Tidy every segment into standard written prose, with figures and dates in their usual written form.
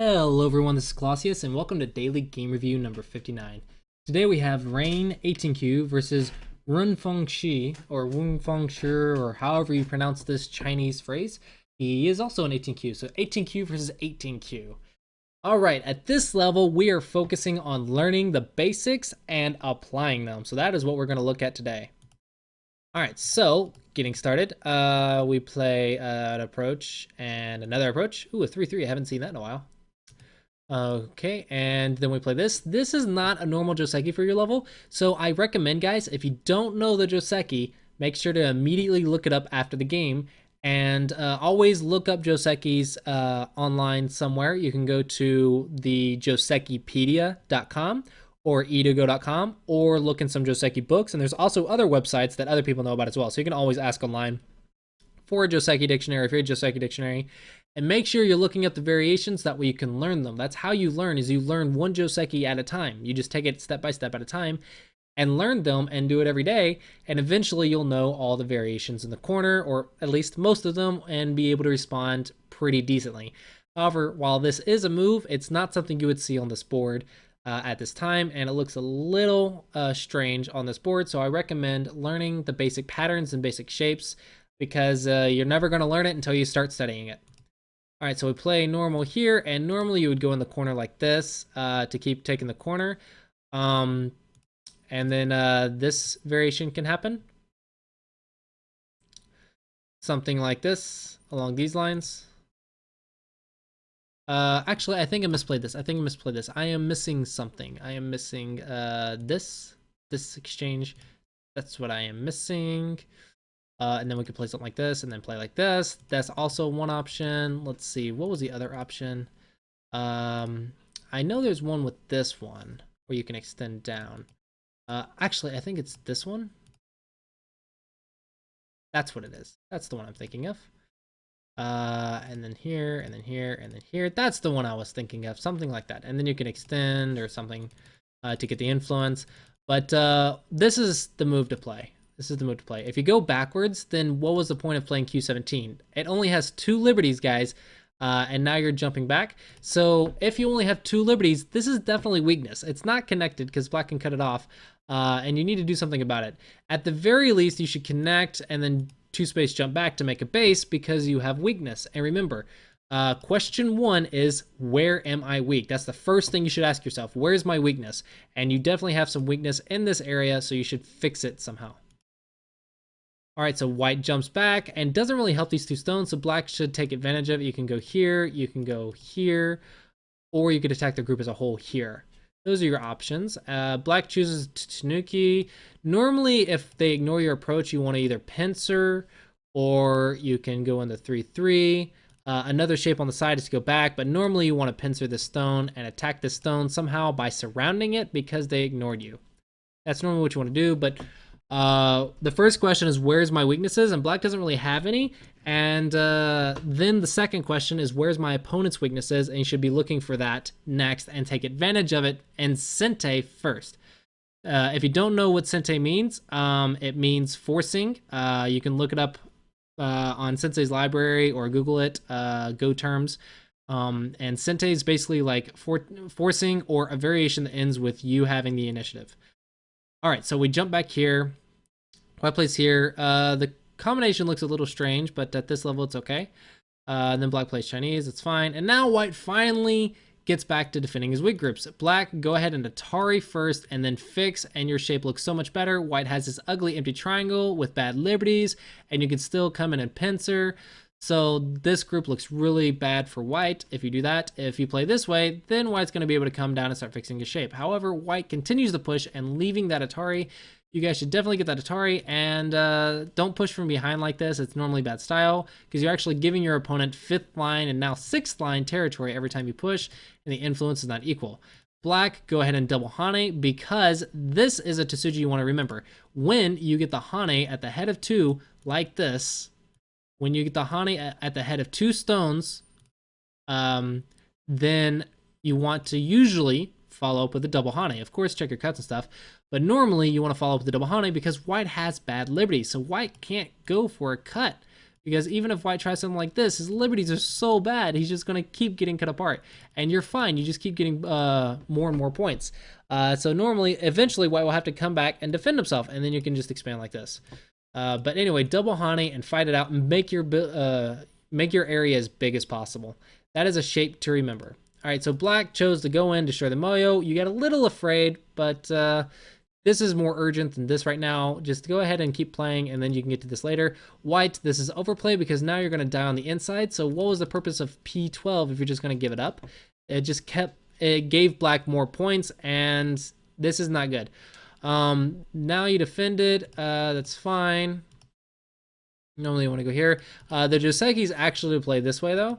Hello everyone, this is Clossi, and welcome to Daily Game Review number 59. Today we have Raein 18Q versus RunfanShi, or RunfanShi, or however you pronounce this Chinese phrase. He is also an 18Q, so 18Q versus 18Q. Alright, at this level we are focusing on learning the basics and applying them, so that is what we're going to look at today. Alright, so getting started, we play an approach and another approach. Ooh, a 3-3, I haven't seen that in a while. Okay, and then we play this. This is not a normal Joseki for your level, so I recommend, guys, if you don't know the Joseki, make sure to immediately look it up after the game, and always look up Josekis online somewhere. You can go to the josekipedia.com or edogo.com, or look in some Joseki books, and there's also other websites that other people know about as well, so you can always ask online for a Joseki dictionary if you're a Joseki dictionary. And make sure you're looking up the variations, that way you can learn them. That's how you learn, is you learn one Joseki at a time. You just take it step by step at a time and learn them and do it every day, and eventually you'll know all the variations in the corner, or at least most of them, and be able to respond pretty decently. However, while this is a move, it's not something you would see on this board at this time, and it looks a little strange on this board, so I recommend learning the basic patterns and basic shapes, because you're never going to learn it until you start studying it. All right, so we play normal here, and normally you would go in the corner like this to keep taking the corner. And then this variation can happen. Something like this, along these lines. Actually, I think I misplayed this. I am missing something. I am missing this exchange. That's what I am missing. And then we could play something like this and then play like this. That's also one option. Let's see, what was the other option? I know there's one with this one where you can extend down. Actually, I think it's this one. That's what it is. That's the one I'm thinking of. And then here, and then here, and then here. That's the one I was thinking of, something like that. And then you can extend or something to get the influence. But this is the move to play. If you go backwards, then what was the point of playing Q17? It only has 2 liberties, guys, and now you're jumping back. So if you only have 2 liberties, this is definitely weakness. It's not connected because black can cut it off, and you need to do something about it. At the very least, you should connect and then 2-space jump back to make a base, because you have weakness. And remember, question 1 is, where am I weak? That's the first thing you should ask yourself. Where's my weakness? And you definitely have some weakness in this area, so you should fix it somehow. All right, so white jumps back and doesn't really help these 2 stones, so black should take advantage of it. You can go here, you can go here, or you could attack the group as a whole here. Those are your options. Black chooses Tanuki. Normally, if they ignore your approach, you want to either pincer, or you can go into 3-3. Another shape on the side is to go back, but normally you want to pincer this stone and attack this stone somehow by surrounding it because they ignored you. That's normally what you want to do, but the first question is, where's my weaknesses? And black doesn't really have any. And then the second question is, where's my opponent's weaknesses? And you should be looking for that next and take advantage of it and sente first. If you don't know what sente means, it means forcing. You can look it up on Sensei's library or Google it, Go terms. And sente is basically like forcing, or a variation that ends with you having the initiative. All right, so we jump back here. White plays here. The combination looks a little strange, but at this level, it's okay. And then black plays Chinese. It's fine. And now white finally gets back to defending his weak groups. Black, go ahead and Atari first, and then fix, and your shape looks so much better. White has this ugly empty triangle with bad liberties, and you can still come in and pincer. So this group looks really bad for white if you do that. If you play this way, then white's going to be able to come down and start fixing his shape. However, white continues to push and leaving that Atari. You guys should definitely get that Atari, and don't push from behind like this. It's normally bad style, because you're actually giving your opponent 5th line and now 6th line territory every time you push, and the influence is not equal. Black, go ahead and double Hane, because this is a Tsuji you want to remember. When you get the Hane at the head of 2 like this, when you get the Hane at the head of 2 stones, then you want to usually follow up with a double Hane. Of course, check your cuts and stuff, but normally you want to follow up with the double Hane because white has bad liberty, so white can't go for a cut because even if white tries something like this, his liberties are so bad, he's just going to keep getting cut apart. And you're fine. You just keep getting more and more points. So normally, eventually, white will have to come back and defend himself, and then you can just expand like this. But anyway, double Hane and fight it out and make your area as big as possible. That is a shape to remember. All right, so black chose to go in, destroy the Moyo. You get a little afraid, but this is more urgent than this right now. Just go ahead and keep playing, and then you can get to this later. White, this is overplay because now you're going to die on the inside. So what was the purpose of P12 if you're just going to give it up? It gave black more points, and this is not good. Now you defended. That's fine. Normally you want to go here. The Joseki's actually play this way though.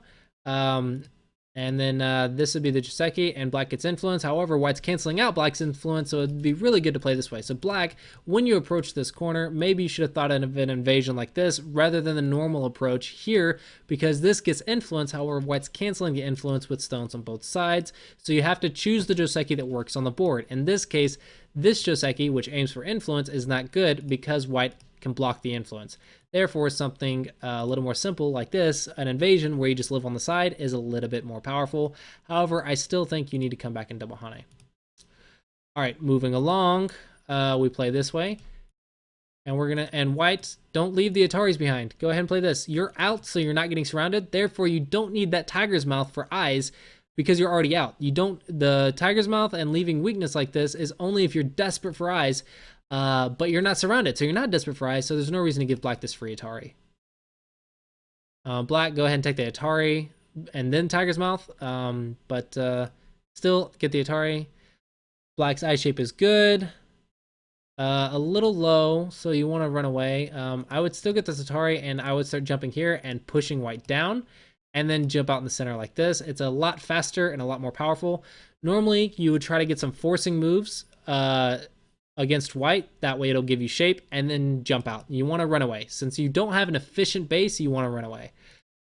And then this would be the Joseki, and black gets influence. However, white's canceling out black's influence, so it'd be really good to play this way. So black, when you approach this corner, maybe you should have thought of an invasion like this rather than the normal approach here, because this gets influence. However, white's canceling the influence with stones on both sides, so you have to choose the Joseki that works on the board. In this case, this Joseki, which aims for influence, is not good because white can block the influence. Therefore, something a little more simple like this, an invasion where you just live on the side, is a little bit more powerful. However, I still think you need to come back and double Hane. All right, moving along, we play this way. And white, don't leave the Ataris behind. Go ahead and play this. You're out, so you're not getting surrounded. Therefore, you don't need that tiger's mouth for eyes because you're already out. The tiger's mouth and leaving weakness like this is only if you're desperate for eyes. But you're not surrounded, so you're not desperate for eyes, so there's no reason to give black this free Atari. Black, go ahead and take the Atari, and then Tiger's Mouth, but still get the Atari. Black's eye shape is good. A little low, so you want to run away. I would still get this Atari, and I would start jumping here and pushing white down, and then jump out in the center like this. It's a lot faster and a lot more powerful. Normally, you would try to get some forcing moves, against white, that way it'll give you shape, and then jump out. You want to run away. Since you don't have an efficient base, you want to run away.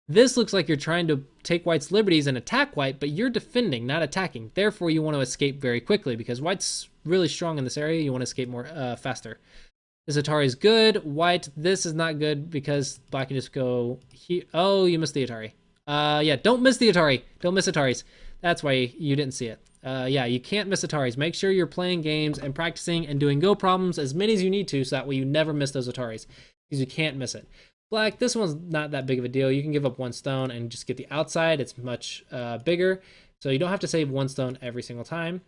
This looks like you're trying to take white's liberties and attack white, but you're defending, not attacking. Therefore, you want to escape very quickly because white's really strong in this area. You want to escape more faster. This Atari is good. White, this is not good because black can just go here. Oh, you missed the Atari. Yeah, don't miss the Atari. Don't miss Ataris. That's why you didn't see it. Yeah, you can't miss Ataris. Make sure you're playing games and practicing and doing go problems as many as you need to, so that way you never miss those Ataris, because you can't miss it. Black, this one's not that big of a deal. You can give up one stone and just get the outside. It's much bigger, so you don't have to save one stone every single time.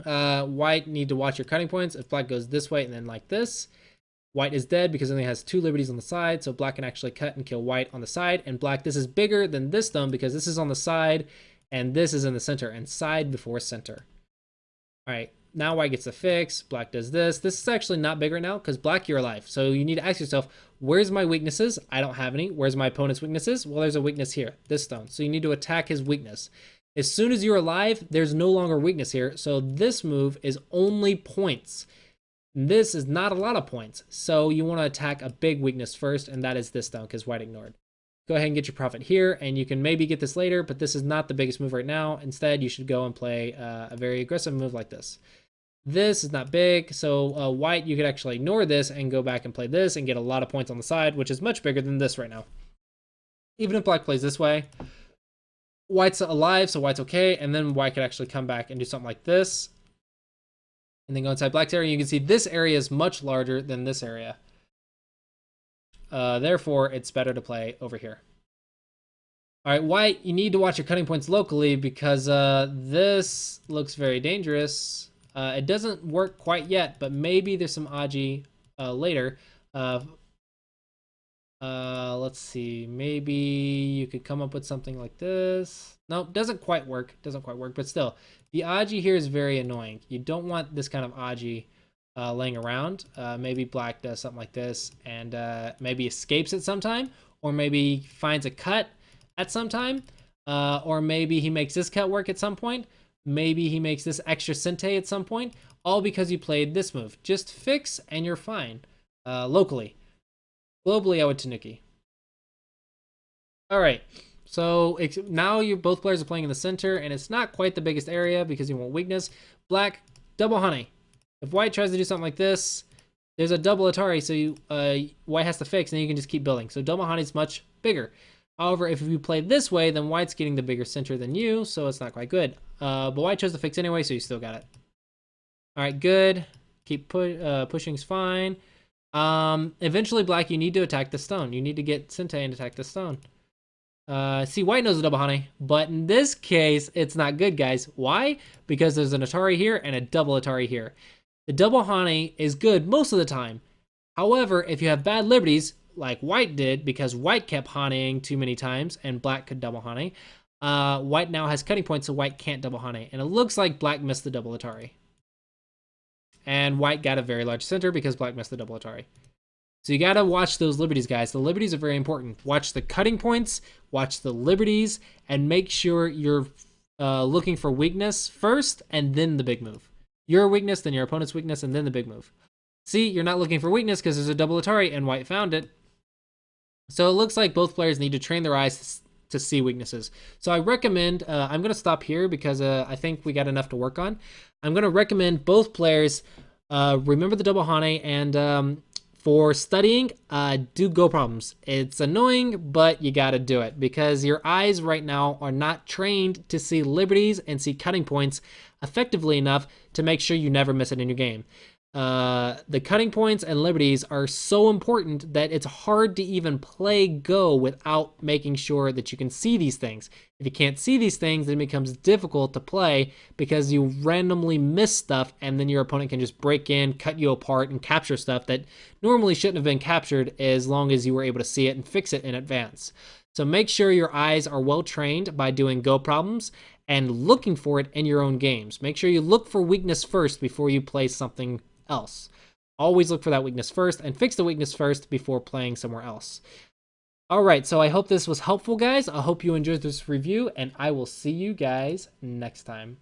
White, need to watch your cutting points. If black goes this way and then like this, white is dead because it only has 2 liberties on the side, so black can actually cut and kill white on the side. And black, this is bigger than this stone because this is on the side, and this is in the center, and side before center. All right, now white gets the fix. Black does this. This is actually not big right now because black, you're alive. So you need to ask yourself, where's my weaknesses? I don't have any. Where's my opponent's weaknesses? Well, there's a weakness here, this stone. So you need to attack his weakness. As soon as you're alive, there's no longer weakness here. So this move is only points. This is not a lot of points. So you want to attack a big weakness first, and that is this stone because white ignored. Go ahead and get your profit here, and you can maybe get this later, but this is not the biggest move right now. Instead, you should go and play a very aggressive move like this. This is not big, so white, you could actually ignore this and go back and play this and get a lot of points on the side, which is much bigger than this right now. Even if black plays this way, white's alive, so white's okay, and then white could actually come back and do something like this. And then go inside black's area. You can see this area is much larger than this area. Therefore, it's better to play over here. All right, white, you need to watch your cutting points locally because this looks very dangerous. It doesn't work quite yet, but maybe there's some Aji later. Let's see. Maybe you could come up with something like this. Nope, doesn't quite work. Doesn't quite work, but still. The Aji here is very annoying. You don't want this kind of Aji laying around. Maybe black does something like this and maybe escapes at some time, or maybe finds a cut at some time, or maybe he makes this cut work at some point. Maybe he makes this extra sente at some point, all because you played this move. Just fix and you're fine locally. Globally, I would Tanuki. All right, so now both players are playing in the center, and it's not quite the biggest area because you want weakness. Black, double honey. If white tries to do something like this, There's a double Atari, so white has to fix, and then you can just keep building. So double honey's much bigger. However, if you play this way, then white's getting the bigger center than you, so it's not quite good. But white chose to fix anyway, so you still got it. All right, good. Keep pushing's fine. Eventually, black, you need to attack the stone. You need to get Sente and attack the stone. See, white knows the double honey, but in this case, it's not good, guys. Why? Because there's an Atari here and a double Atari here. The double honey is good most of the time. However, if you have bad liberties, like white did, because white kept honeying too many times and black could double honey, white now has cutting points, so white can't double honey. And it looks like black missed the double Atari. And white got a very large center because black missed the double Atari. So you gotta watch those liberties, guys. The liberties are very important. Watch the cutting points, watch the liberties, and make sure you're looking for weakness first and then the big move. Your weakness, then your opponent's weakness, and then the big move. See, you're not looking for weakness because there's a double Atari and white found it. So it looks like both players need to train their eyes to see weaknesses. So I recommend, I'm going to stop here because I think we got enough to work on. I'm going to recommend both players remember the double honey, and for studying, do Go problems. It's annoying, but you got to do it because your eyes right now are not trained to see liberties and see cutting points effectively enough to make sure you never miss it in your game. The cutting points and liberties are so important that it's hard to even play Go without making sure that you can see these things. If you can't see these things, then it becomes difficult to play because you randomly miss stuff and then your opponent can just break in, cut you apart, and capture stuff that normally shouldn't have been captured as long as you were able to see it and fix it in advance. So make sure your eyes are well trained by doing Go problems and looking for it in your own games. Make sure you look for weakness first before you play something else. Always look for that weakness first and fix the weakness first before playing somewhere else. All right, so I hope this was helpful, guys. I hope you enjoyed this review, and I will see you guys next time.